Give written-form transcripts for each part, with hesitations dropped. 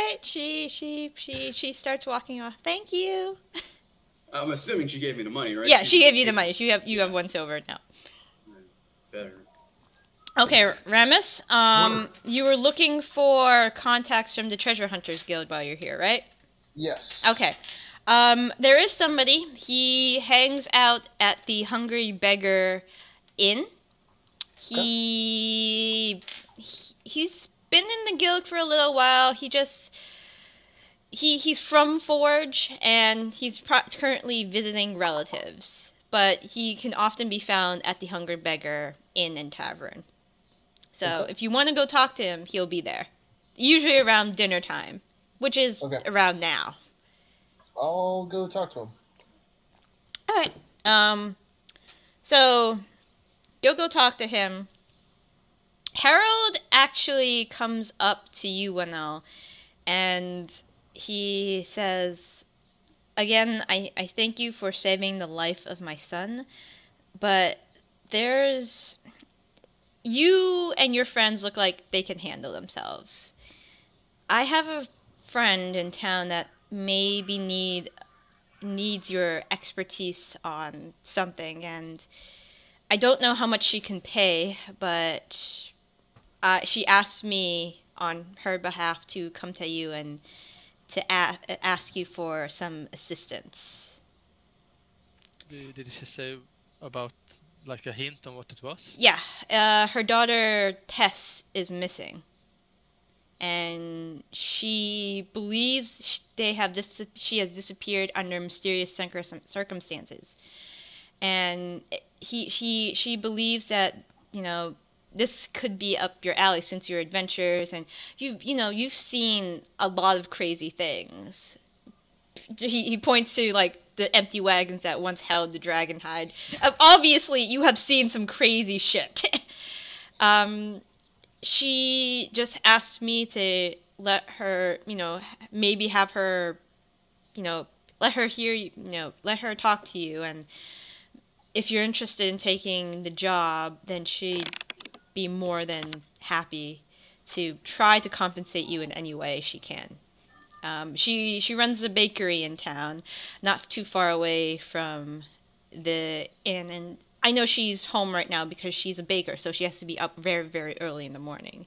right. She starts walking off. Thank you. I'm assuming she gave me the money, right? Yeah, She's she the gave you the money. agent. You have Yeah. 1 silver now. Better. Okay, Ramus. What? You were looking for contacts from the Treasure Hunters Guild while you're here, right? Yes. Okay. There is somebody. He hangs out at the Hungry Beggar Inn. Okay. He's been in the guild for a little while. He's from Forge and he's currently visiting relatives, but he can often be found at the Hungry Beggar Inn and Tavern. So Okay. if you want to go talk to him, he'll be there. Usually around dinner time, which is Okay. around now. I'll go talk to him. All right. So you'll go talk to him. Harold actually comes up to you, Winell, and he says, again, I thank you for saving the life of my son, but there's... You and your friends look like they can handle themselves. I have a friend in town that maybe needs your expertise on something, and I don't know how much she can pay, but she asked me on her behalf to come to you and to ask you for some assistance. Did she say about like a hint on what it was? Yeah, her daughter Tess is missing, and she believes she has disappeared under mysterious circumstances, and she believes that this could be up your alley since your adventures and you've seen a lot of crazy things. He points to like the empty wagons that once held the dragon hide. Obviously, you have seen some crazy shit. um, she just asked me to let her, maybe have her, let her hear you, let her talk to you, and if you're interested in taking the job, then she'd be more than happy to try to compensate you in any way she can. She runs a bakery in town, not too far away from the inn, and I know she's home right now because she's a baker, so she has to be up very, very early in the morning.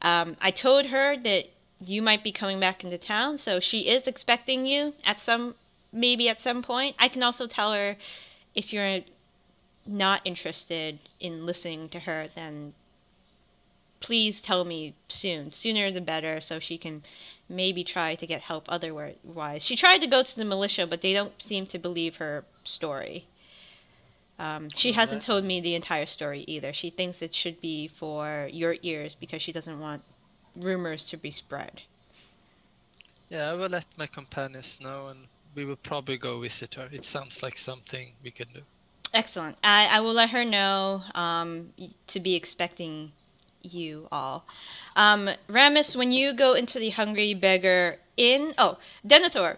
I told her that you might be coming back into town, so she is expecting you maybe at some point. I can also tell her if you're not interested in listening to her, then please tell me soon. Sooner the better, so she can maybe try to get help otherwise. She tried to go to the militia, but they don't seem to believe her story. She hasn't told me the entire story either. She thinks it should be for your ears because she doesn't want rumors to be spread. Yeah, I will let my companions know and we will probably go visit her. It sounds like something we can do. Excellent. I will let her know to be expecting you all. Ramus, when you go into the Hungry Beggar Inn... Oh, Denethor,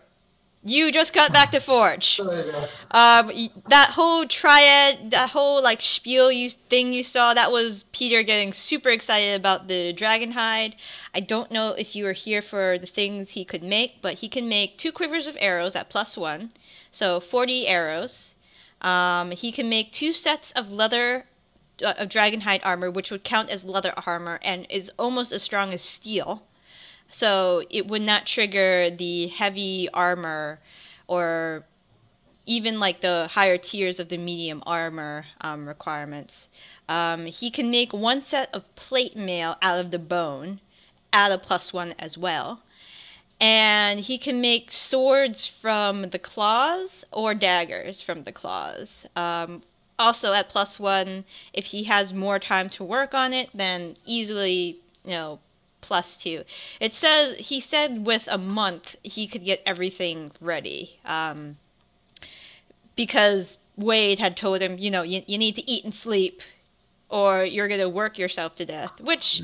you just got back to Forge. Sorry, guys. That whole triad, that whole like spiel thing you saw, that was Peter getting super excited about the dragon hide. I don't know if you were here for the things he could make, but he can make 2 quivers of arrows at +1, so 40 arrows. He can make 2 sets of leather, of dragonhide armor, which would count as leather armor and is almost as strong as steel. So it would not trigger the heavy armor or even like the higher tiers of the medium armor requirements. He can make 1 set of plate mail out of the bone at a +1 as well. And he can make swords from the claws or daggers from the claws. Also at +1, if he has more time to work on it, then easily, +2. He said with a month he could get everything ready. Because Wade had told him, you need to eat and sleep or you're going to work yourself to death, which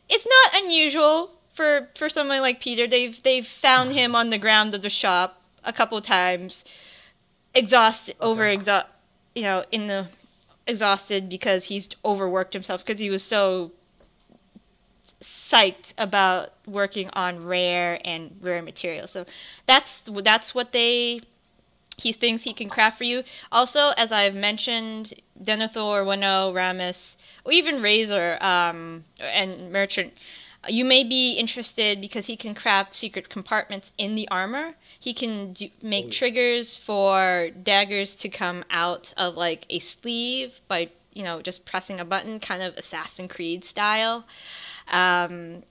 it's not unusual for someone like Peter. They've found him on the ground of the shop a couple times, exhausted because he's overworked himself because he was so psyched about working on rare materials. So that's what he thinks he can craft for you. Also, as I've mentioned, Denethor, Wano, Ramus, or even Razor and Merchant, you may be interested because he can craft secret compartments in the armor. He can make triggers for daggers to come out of like a sleeve by just pressing a button, kind of Assassin's Creed style. And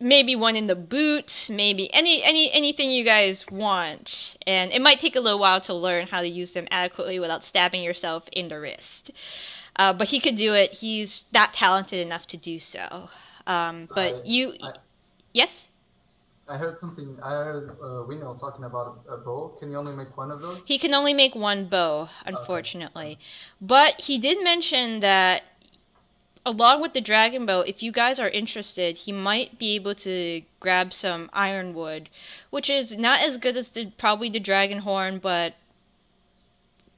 maybe one in the boot, maybe anything you guys want. And it might take a little while to learn how to use them adequately without stabbing yourself in the wrist. But he could do it. He's that talented enough to do so. Yes? I heard something. I heard Wino talking about a bow. Can you only make one of those? He can only make one bow, unfortunately. Okay. But he did mention that along with the dragon bow, if you guys are interested, he might be able to grab some ironwood, which is not as good as probably the dragon horn, but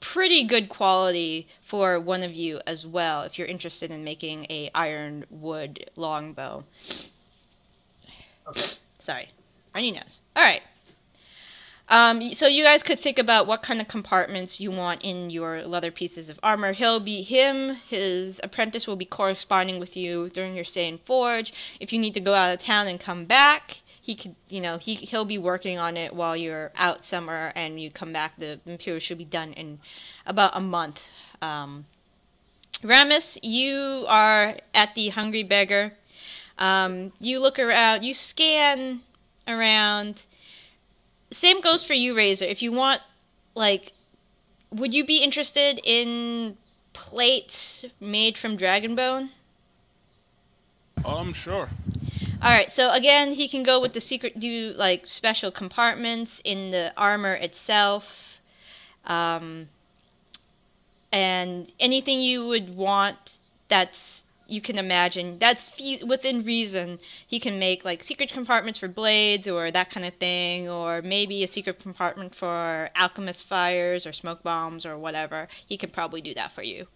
pretty good quality for one of you as well, if you're interested in making a ironwood longbow. Okay. Sorry. Runny nose. All right. So you guys could think about what kind of compartments you want in your leather pieces of armor. His apprentice will be corresponding with you during your stay in Forge. If you need to go out of town and come back, he could, he'll be working on it while you're out somewhere and you come back. The material should be done in about a month. Ramus, you are at the Hungry Beggar. You look around, you scan around. Same goes for you, Razor. If you want, would you be interested in plates made from dragon bone? Sure. Alright, so again, he can go with the special compartments in the armor itself. And anything you would want you can imagine, that's within reason. He can make secret compartments for blades or that kind of thing, or maybe a secret compartment for alchemist fires or smoke bombs or whatever. He can probably do that for you.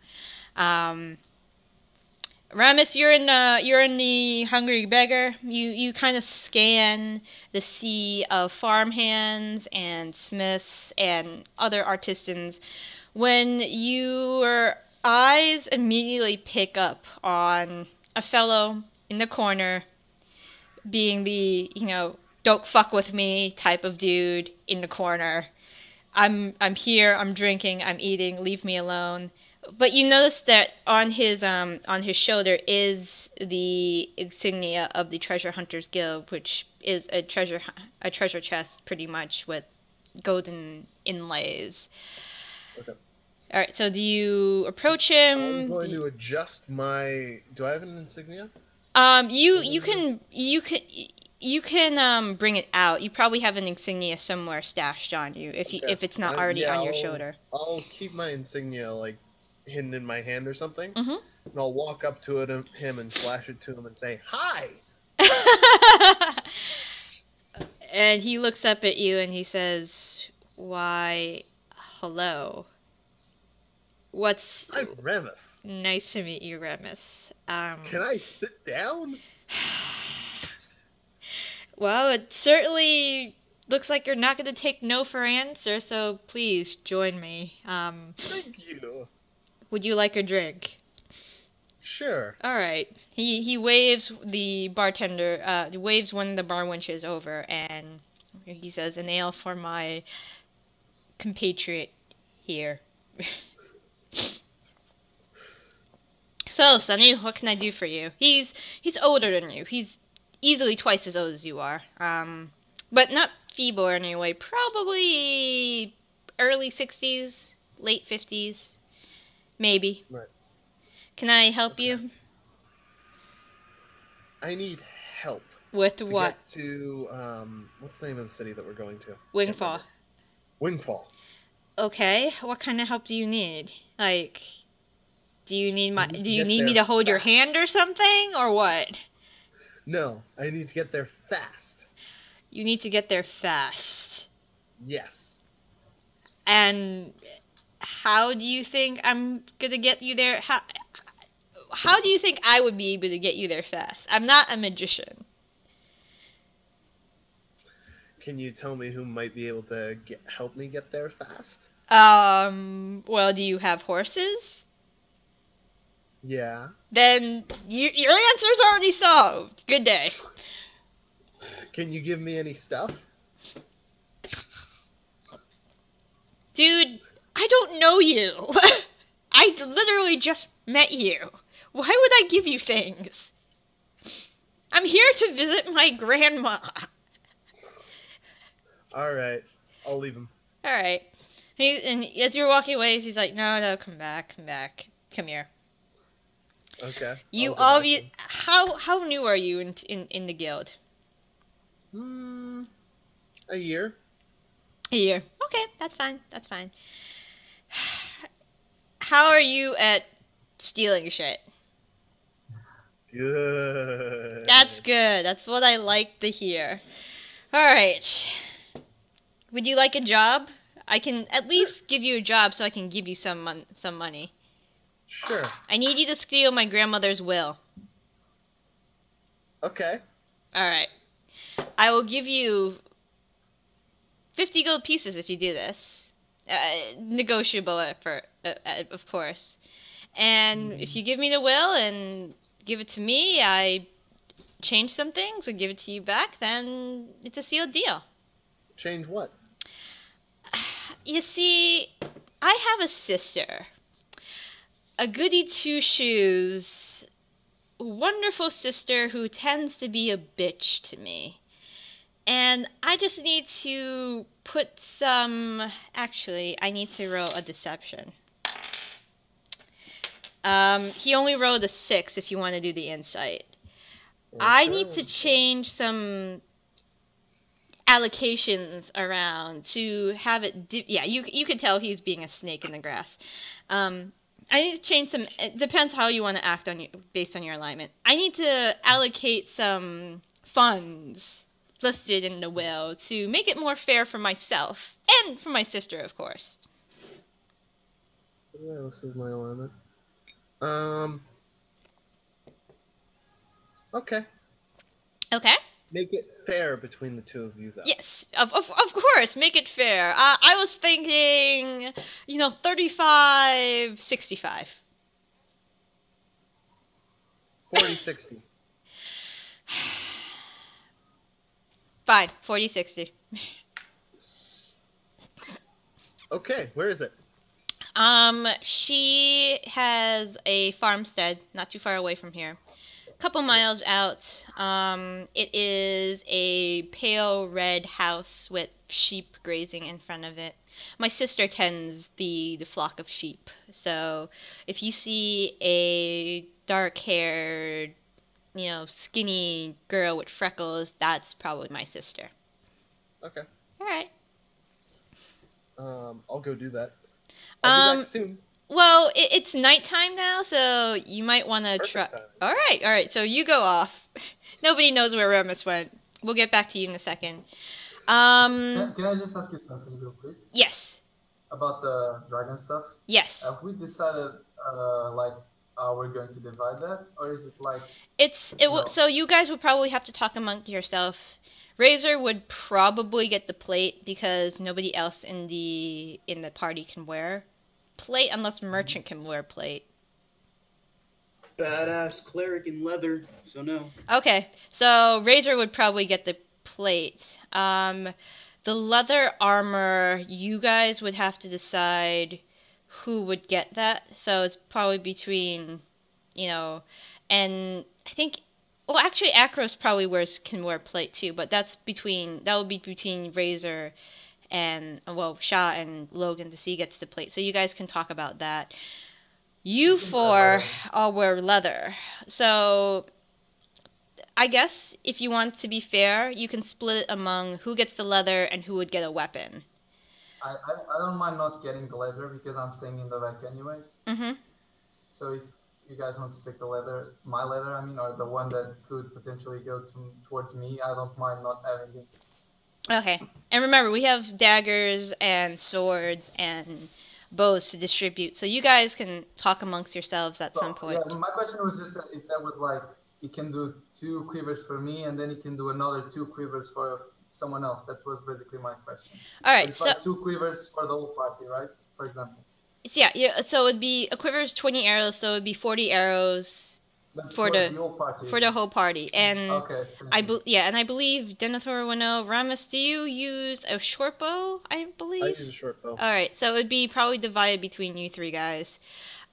Ramus, you're in the Hungry Beggar. You kind of scan the sea of farmhands and smiths and other artisans when your eyes immediately pick up on a fellow in the corner being the, don't fuck with me type of dude in the corner. I'm here, I'm drinking, I'm eating, leave me alone. But you notice that on his shoulder is the insignia of the Treasure Hunters Guild, which is a treasure chest pretty much with golden inlays. Okay. All right, so do you approach him? I'm going to adjust my. Do I have an insignia? You can bring it out. You probably have an insignia somewhere stashed on you if it's not already on your shoulder. I'll keep my insignia hidden in my hand or something, and I'll walk up to him and flash it to him and say hi. And he looks up at you and he says, "Why, hello. I'm Remus. Nice to meet you, Remus. Can I sit down?" Well, it certainly looks like you're not going to take no for an answer, so please join me. Thank you. Would you like a drink? Sure. All right. He waves the bartender, waves one of the bar wenches over, and he says, "An ale for my compatriot here." So, Sonny, what can I do for you? He's older than you. He's easily twice as old as you are. But not feeble anyway. Probably early 60s, late 50s, maybe. Right. Can I help you? I need help. With what? Get to what's the name of the city that we're going to? Wingfall. Wingfall. Okay. What kind of help do you need? Do you need me to hold your hand or something, or what? No, I need to get there fast. You need to get there fast. Yes. And how do you think I'm gonna get you there? how do you think I would be able to get you there fast? I'm not a magician. Can you tell me who might be able to help me get there fast? Well, do you have horses? Yeah. Then your answer's already solved. Good day. Can you give me any stuff? Dude, I don't know you. I literally just met you. Why would I give you things? I'm here to visit my grandma. All right. I'll leave him. All right. And as you're walking away, he's like, no, come back, come here. Okay. You I'll go back obviously, how new are you in the guild? then. A year. A year. Okay, that's fine. That's fine. How are you at stealing shit? Good. That's good. That's what I like to hear. All right. Would you like a job? I can at least give you a job so I can give you some money. Sure. I need you to steal my grandmother's will. Okay. All right. I will give you 50 gold pieces if you do this. Negotiable of course. And if you give me the will and give it to me, I change some things and give it to you back, then it's a sealed deal. Change what? You see, I have a sister. A goody two-shoes, wonderful sister who tends to be a bitch to me. And I just need to put some... Actually, I need to roll a deception. He only rolled a 6 if you want to do the insight. I need to change some allocations around to have it... yeah, you can tell he's being a snake in the grass. I need to change some... It depends how you want to act based on your alignment. I need to allocate some funds listed in the will to make it more fair for myself and for my sister, of course. Yeah, this is my alignment. Okay. Okay. Make it fair between the two of you, though. Yes, of course, make it fair. I was thinking, 35, 65. 40-60. Fine, 40, 60. Okay, where is it? She has a farmstead not too far away from here. Couple miles out. It is a pale red house with sheep grazing in front of it. My sister tends the flock of sheep. So if you see a dark-haired, skinny girl with freckles, that's probably my sister. Okay. All right. I'll go do that. I'll be back soon. Well, it's nighttime now, so you might want to try. Perfect All right. So you go off. Nobody knows where Remus went. We'll get back to you in a second. Can I just ask you something real quick Yes. about the dragon stuff? Yes. Have we decided how we're going to divide that, or is it like? No. So you guys would probably have to talk among yourself. Razor would probably get the plate because nobody else in the party can wear plate unless merchant can wear plate. Badass cleric in leather, so no. Okay, so Razor would probably get the plate. The leather armor, you guys would have to decide who would get that. So it's probably between, and I think, well, actually, Akros probably can wear plate too, but that would be between Razor and, well, Sha and Logan to see gets the plate. So you guys can talk about that. You four all wear leather. So I guess if you want to be fair, you can split it among who gets the leather and who would get a weapon. I don't mind not getting the leather because I'm staying in the back anyways. Mm-hmm. So if you guys want to take the leather, my leather, or the one that could potentially go towards me, I don't mind not having it. Okay. And remember, we have daggers and swords and bows to distribute. So you guys can talk amongst yourselves at some point. Yeah, my question was just that if that was like, he can do 2 quivers for me, and then he can do another 2 quivers for someone else. That was basically my question. All But right, it's so like 2 quivers for the whole party, right? For example. yeah, so it'd be a quiver is 20 arrows, so it'd be 40 arrows But for the the whole party. for the whole party. And Okay. thank you. and I believe Denethor will know. Ramus, do you use a short bow? I believe. I use a short bow. All right, so it'd be probably divided between you 3 guys.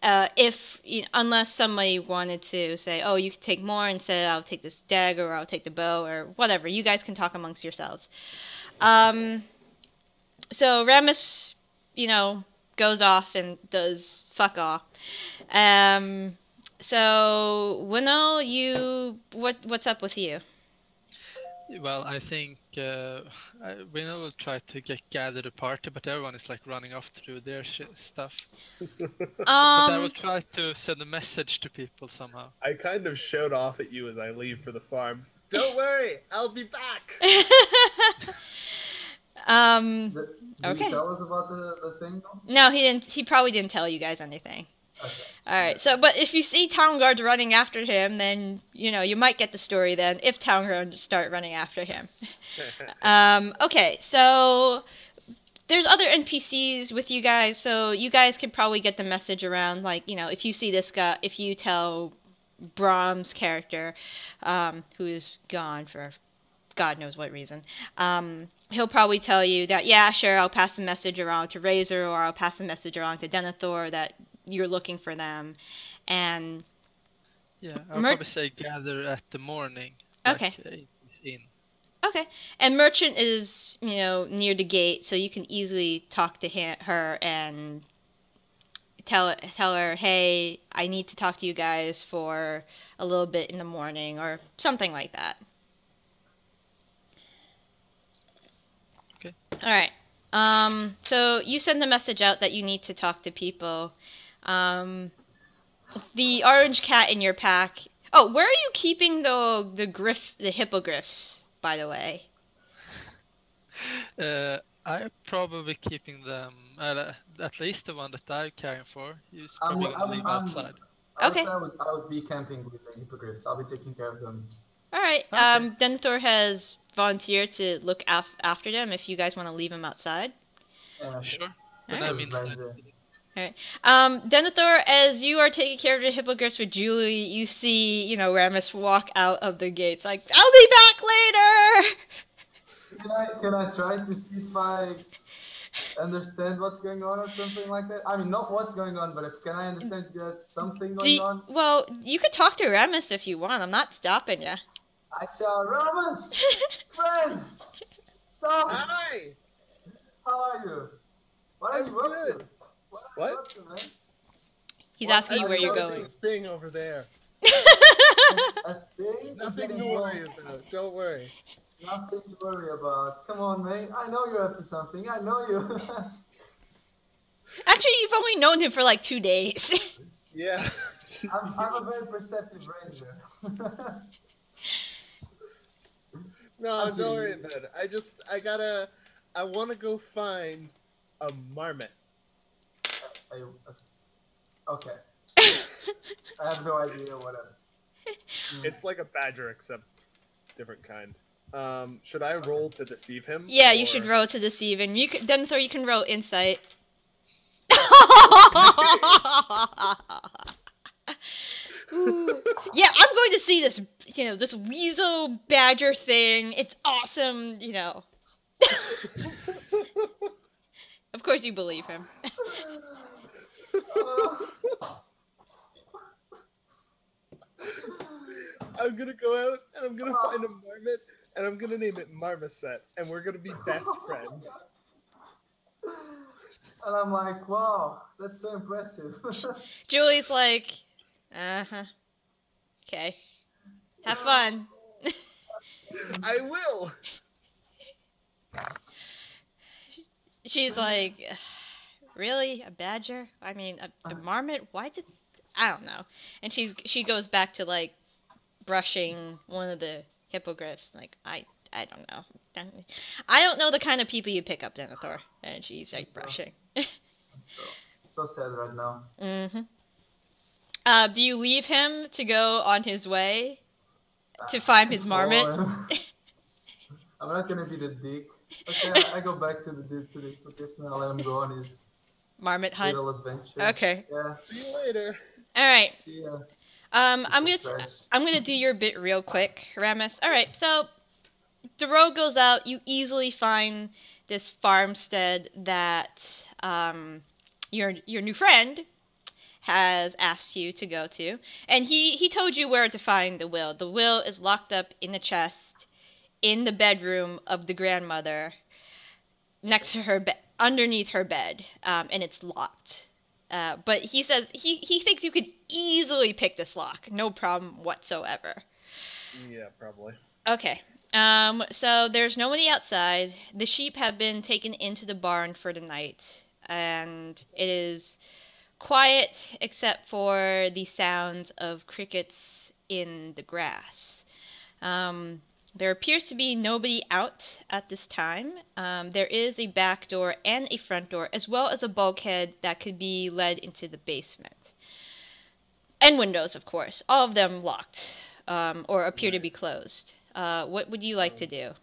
If unless somebody wanted to say, oh, you can take more and say, I'll take this dagger or I'll take the bow or whatever. You guys can talk amongst yourselves. So Ramus, goes off and does fuck off. So Winnow, what's up with you? Well, I think Rina will try to gather the party, but everyone is like running off to do their stuff. But I will try to send a message to people somehow. I kind of showed off at you as I leave for the farm. Don't worry, I'll be back. Did Okay. you tell us about the thing? Though? No, he didn't. He probably didn't tell you guys anything. Okay. All right. So, but if you see town guards running after him, then you might get the story. Then, if town guards start running after him. Okay. So there's other NPCs with you guys, so you guys could probably get the message around. Like, if you see this guy, if you tell Brahm's character, who is gone for God knows what reason, he'll probably tell you that, yeah, sure, I'll pass a message around to Razor, or I'll pass a message around to Denethor that you're looking for them. And yeah, I'll probably say gather at the morning. Okay. In. Okay. And Merchant is, near the gate, so you can easily talk to her and tell her, hey, I need to talk to you guys for a little bit in the morning, or something like that. Okay. All right. So you send the message out that you need to talk to people. The orange cat in your pack. Oh, where are you keeping the hippogriffs, by the way? I'm probably keeping them, at least the one that I'm carrying for. He's probably going to leave outside. Okay. I would be camping with the hippogriffs. I'll be taking care of them. All right. Okay. Denethor has volunteered to look after them if you guys want to leave them outside. Yeah. Sure. When Alright. I'm inside. Denethor, as you are taking care of the hippogriffs with Julie, you see, Ramus walk out of the gates like, I'll be back later! Can I try to see if I understand what's going on or something like that? I mean, not what's going on, but can I understand that something going on? Well, you could talk to Ramus if you want. I'm not stopping you. I shall, Ramus! Friend! Stop! Hi! How are you? What are you up to? Good. What are What? you up to, man? He's asking you I where you're noticed going. a thing over there. A thing? Nothing to worry about. Don't worry. Nothing to worry about. Come on, mate. I know you're up to something. I know you. Actually, you've only known him for like 2 days. Yeah. I'm a very perceptive ranger. No, Okay. don't worry about it. I want to go find a marmot. Okay. I have no idea. Whatever. It's like a badger, except different kind. Should I roll to deceive him? Yeah, you or- should roll to deceive him. Denethor, you can roll insight. Ooh. Yeah, I'm going to see this, this weasel badger thing. It's awesome, Of course you believe him. I'm gonna go out and I'm gonna find a marmot and I'm gonna name it Marmoset and we're gonna be best friends. And I'm like, wow, that's so impressive. Julie's like, uh-huh. Okay. Have fun. I will. She's like, really? A badger? I mean, a marmot? I don't know. And she goes back to like brushing one of the hippogriffs. Like, I don't know. I don't know the kind of people you pick up, Denethor. And she's like brushing. so sad right now. Mm-hmm. Do you leave him to go on his way to find his marmot? Follow him. I'm not gonna be the dick. Okay, I go back to the dude to the cliffs and I let him go on his Marmot hunt? little adventure. Okay. Yeah. See you later. All right. See ya. I'm Piece gonna of trash. I'm gonna do your bit real quick, Ramus. All right. So the road goes out. You easily find this farmstead that your new friend has asked you to go to, and he told you where to find the will. The will is locked up in the chest in the bedroom of the grandmother, next to her bed, underneath her bed, and it's locked. But he says he thinks you could easily pick this lock, no problem whatsoever. Yeah, probably. Okay. So there's nobody outside. The sheep have been taken into the barn for the night, and it is quiet except for the sounds of crickets in the grass. There appears to be nobody out at this time. There is a back door and a front door, as well as a bulkhead that could be led into the basement. And windows, of course. All of them locked, or appear to be closed. What would you like to do?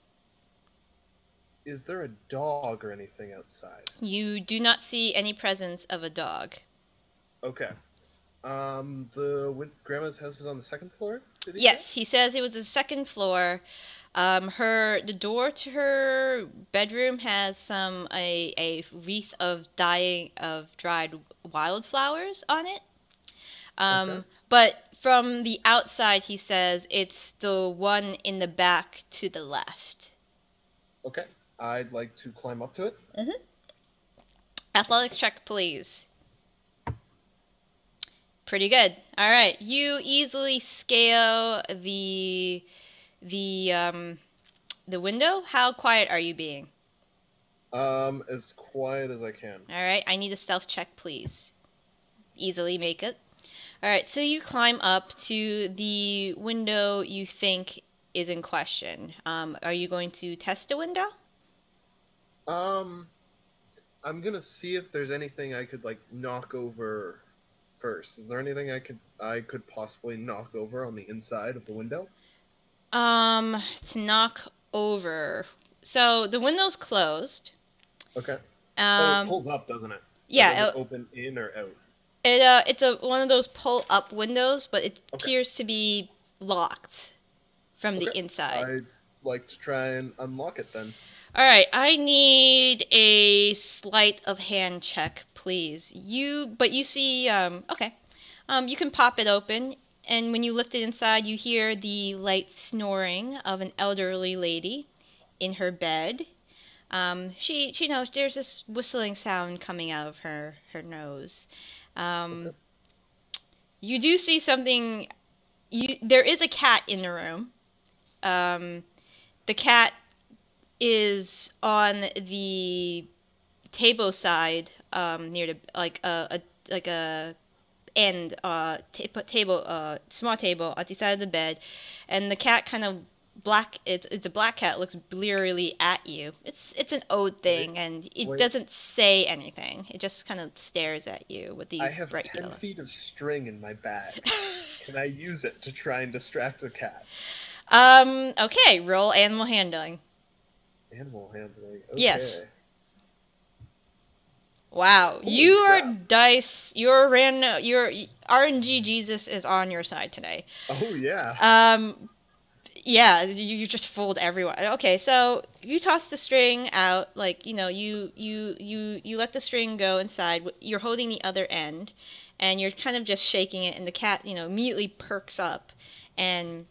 Is there a dog or anything outside? You do not see any presence of a dog. Okay. Grandma's house is on the second floor? Did he Yes, say? he says it was the second floor. The door to her bedroom has a wreath of dried wildflowers on it. Okay. But from the outside, he says it's the one in the back to the left. Okay. I'd like to climb up to it. Athletics check, please. Pretty good. All right, you easily scale the window. How quiet are you being? As quiet as I can. All right, I need a stealth check, please. Easily make it. All right, so you climb up to the window you think is in question. Are you going to test a window? I'm gonna see if there's anything I could like knock over first. Is there anything I could possibly knock over on the inside of the window? To knock over. So the window's closed. Okay. It Um, pulls up, doesn't it? yeah, Or does it open in or out? it's one of those pull-up windows, but it Okay. appears to be locked from the Okay. inside. I'd like to try and unlock it then. All right, I need a sleight of hand check, please. But you see, okay. You can pop it open, and when you lift it inside, you hear the light snoring of an elderly lady in her bed. She knows there's this whistling sound coming out of her nose. Okay. You do see something. There is a cat in the room. The cat is on the table side, near the like a end table, small table at the side of the bed, and the cat kind of it's a black cat, looks blearily at you. It's an odd thing, and it wait. doesn't say anything. It just kind of stares at you with these I have bright 10 yellow. feet of string in my bag. Can I use it to try and distract the cat? Okay, roll animal handling. Animal handling. Okay. Yes. Wow, Holy your crap. dice, your RNG Jesus is on your side today. Oh yeah. Yeah, you just fooled everyone. Okay, so you toss the string out, like you let the string go inside. You're holding the other end, and you're kind of just shaking it, and the cat immediately perks up, and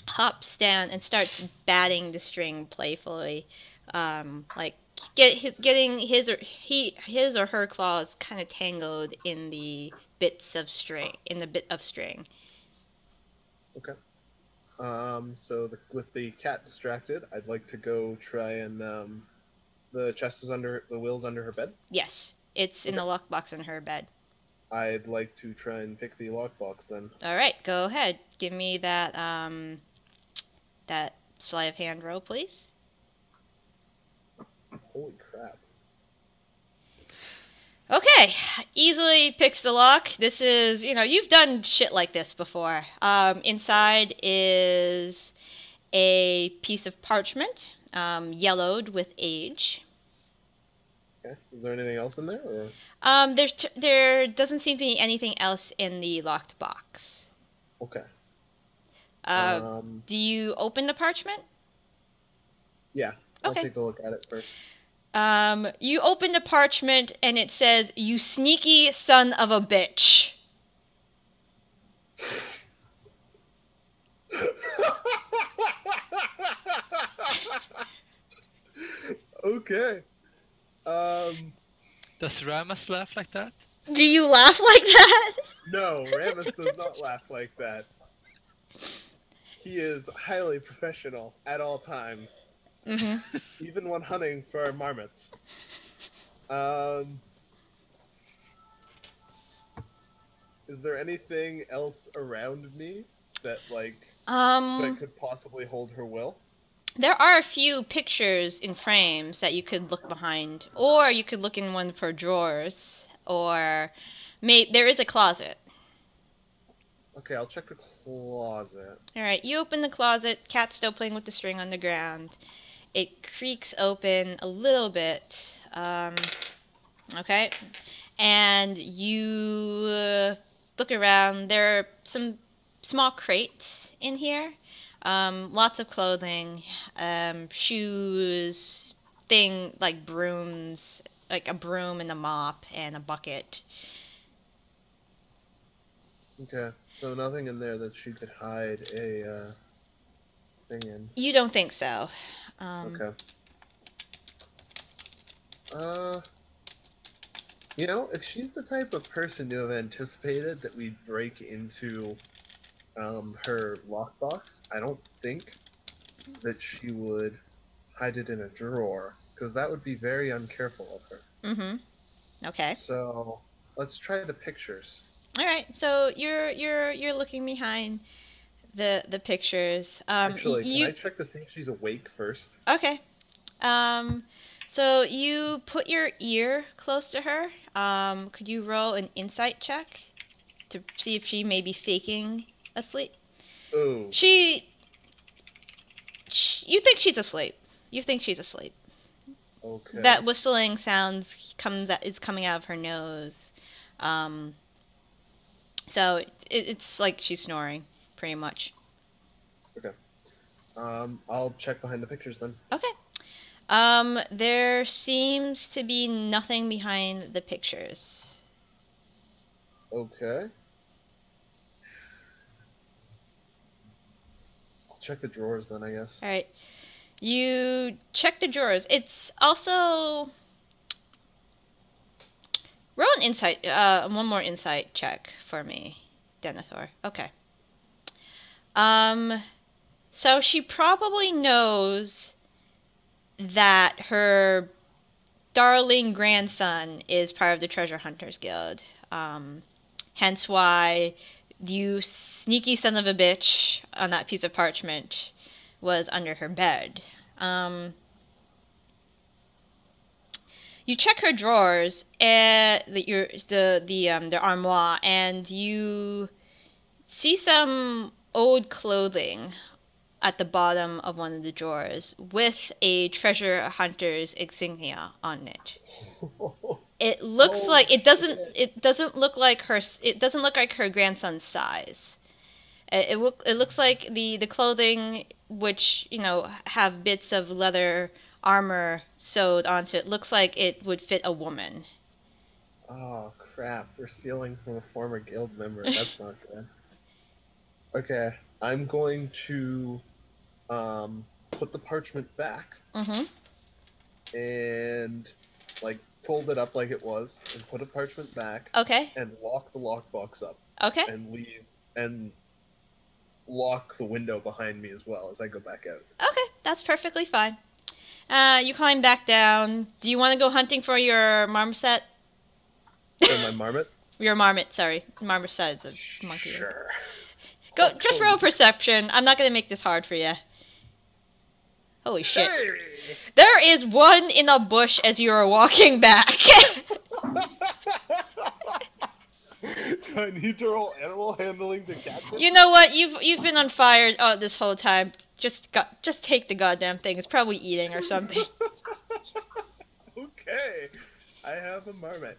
hops down and starts batting the string playfully, like getting his or her claws kind of tangled in the bit of string. Okay. So with the cat distracted, I'd like to go try and the chest is under the will's under her bed. Yes, it's in the lockbox on her bed. I'd like to try and pick the lockbox then. All right, go ahead. Give me that that sleight of hand roll, please. Holy crap. Okay, easily picks the lock. This is, you've done shit like this before. Inside is a piece of parchment, yellowed with age. Okay. Is there anything else in there? Or? There doesn't seem to be anything else in the locked box. Okay. Do you open the parchment? Yeah. I'll Okay. take a look at it first. You open the parchment and it says, "You sneaky son of a bitch." Okay. Does Ramus laugh like that? Do you laugh like that? No, Ramus does not laugh like that. He is highly professional at all times. Mm-hmm. Even when hunting for marmots. Is there anything else around me that that could possibly hold her will? There are a few pictures in frames that you could look behind, or you could look in one of her drawers, or there is a closet. Okay, I'll check the closet. All right, you open the closet. Cat's still playing with the string on the ground. It creaks open a little bit. Okay, and you look around. There are some small crates in here. Lots of clothing, shoes, like brooms, like a broom and a mop and a bucket. Okay, so nothing in there that she could hide a thing in. You don't think so? Okay. If she's the type of person to have anticipated that we'd break into her lockbox, I don't think that she would hide it in a drawer, because that would be very uncareful of her. Mm-hmm. Okay. So let's try the pictures. All right. So you're looking behind the pictures. Actually, can I check to see if she's awake first? Okay. So you put your ear close to her. Could you roll an insight check to see if she may be faking asleep? Oh. You think she's asleep. You think she's asleep. Okay. That whistling sounds is coming out of her nose. So it's like she's snoring, pretty much. Okay. I'll check behind the pictures then. Okay. There seems to be nothing behind the pictures. Okay. I'll check the drawers then, I guess. All right. You check the drawers. It's also roll an insight. One more insight check for me, Denethor. Okay. So she probably knows that her darling grandson is part of the Treasure Hunters Guild. Hence why you sneaky son of a bitch on that piece of parchment was under her bed. You check her drawers and the armoire, and you see some old clothing at the bottom of one of the drawers with a treasure hunter's insignia on it. It looks like it doesn't look like her grandson's size. It looks like the clothing, which have bits of leather armor sewed onto it, looks like it would fit a woman. Oh crap! We're stealing from a former guild member. That's not good. Okay, I'm going to put the parchment back. Mm-hmm. And fold it up like it was, and put a parchment back. Okay. And lock the lockbox up. Okay. And leave and lock the window behind me as well as I go back out. Okay, that's perfectly fine. You climb back down. Do you want to go hunting for your marmoset? For my marmot? Your marmot, sorry. Marmoset is a monkey. Sure. Go, just roll perception. I'm not going to make this hard for you. Holy shit. Hey! There is one in a bush as you are walking back. Do I need to roll animal handling to catch it? You know what? You've been on fire this whole time. Just take the goddamn thing. It's probably eating or something. Okay. I have a marmot.